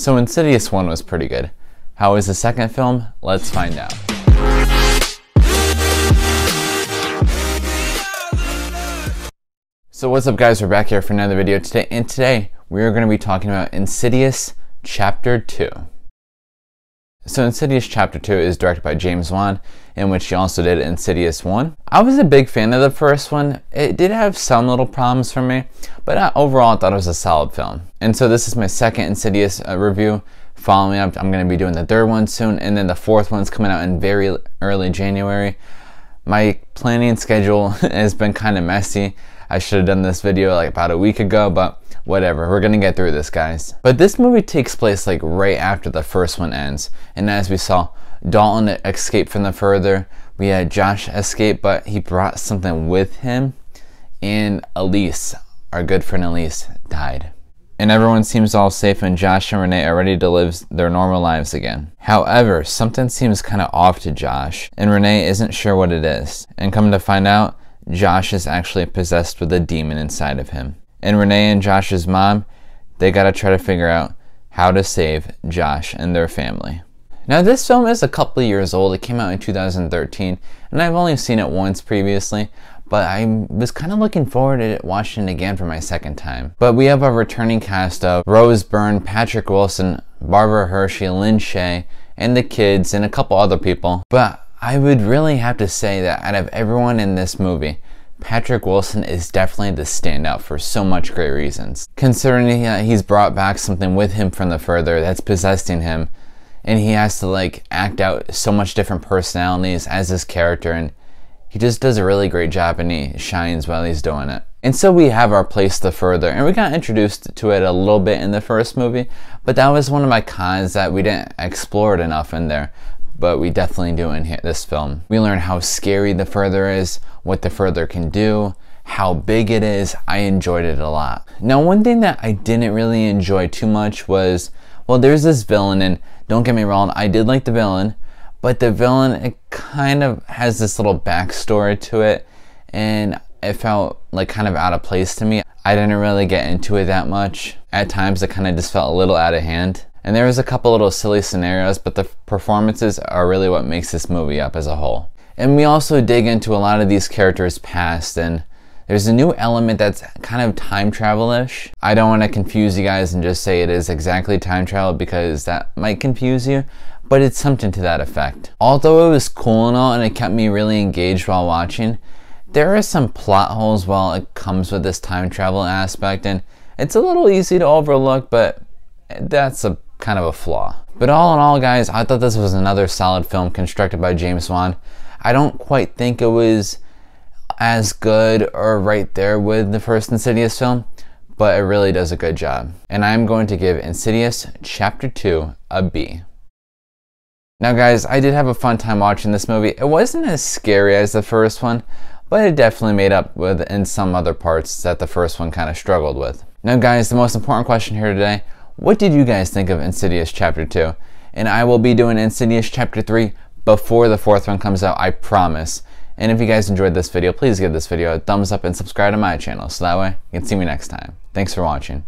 So Insidious 1 was pretty good. How was the second film? Let's find out. So what's up guys, we're back here for another video today, and today we're going to be talking about Insidious Chapter 2. So Insidious Chapter 2 is directed by James Wan, in which he also did Insidious 1. I was a big fan of the first one. It did have some little problems for me, but overall I thought it was a solid film. And so this is my second Insidious review. Following up, I'm going to be doing the third one soon, and then the fourth one's coming out in very early January. My planning schedule has been kind of messy. I should have done this video like about a week ago, but whatever, we're gonna get through this, guys. But this movie takes place like right after the first one ends, and as we saw, Dalton escaped from the further, we had Josh escape, but he brought something with him, and Elise, our good friend Elise, died. And everyone seems all safe, and Josh and Renee are ready to live their normal lives again. However, something seems kind of off to Josh, and Renee isn't sure what it is. And come to find out, Josh is actually possessed with a demon inside of him. And Renee and Josh's mom, they gotta try to figure out how to save Josh and their family. Now this film is a couple of years old. It came out in 2013, and I've only seen it once previously, but I was kind of looking forward to watching it again for my second time. But we have a returning cast of Rose Byrne, Patrick Wilson, Barbara Hershey, Lynn Shaye, and the kids, and a couple other people. But I would really have to say that out of everyone in this movie, Patrick Wilson is definitely the standout for so much great reasons. Considering he's brought back something with him from the further that's possessing him, and he has to like act out so much different personalities as his character, and he just does a really great job, and he shines while he's doing it. And so we have our place the further, and we got introduced to it a little bit in the first movie, but that was one of my cons, that we didn't explore it enough in there. But we definitely do in this film. We learn how scary the further is, what the further can do, how big it is. I enjoyed it a lot. Now, one thing that I didn't really enjoy too much was, well, there's this villain, and don't get me wrong, I did like the villain, but the villain, it kind of has this little backstory to it, and it felt like kind of out of place to me. I didn't really get into it that much. At times, it kind of just felt a little out of hand. And there was a couple little silly scenarios, but the performances are really what makes this movie up as a whole. And we also dig into a lot of these characters' past, and there's a new element that's kind of time travel-ish. I don't want to confuse you guys and just say it is exactly time travel, because that might confuse you, but it's something to that effect. Although it was cool and all, and it kept me really engaged while watching, there are some plot holes while it comes with this time travel aspect, and it's a little easy to overlook, but that's a kind of a flaw. But all in all, guys, I thought this was another solid film constructed by James Wan. I don't quite think it was as good or right there with the first Insidious film, but it really does a good job. And I'm going to give Insidious Chapter 2 a B. Now guys, I did have a fun time watching this movie. It wasn't as scary as the first one, but it definitely made up with in some other parts that the first one kind of struggled with. Now guys, the most important question here today: what did you guys think of Insidious Chapter 2? And I will be doing Insidious Chapter 3 before the fourth one comes out, I promise. And if you guys enjoyed this video, please give this video a thumbs up and subscribe to my channel, so that way you can see me next time. Thanks for watching.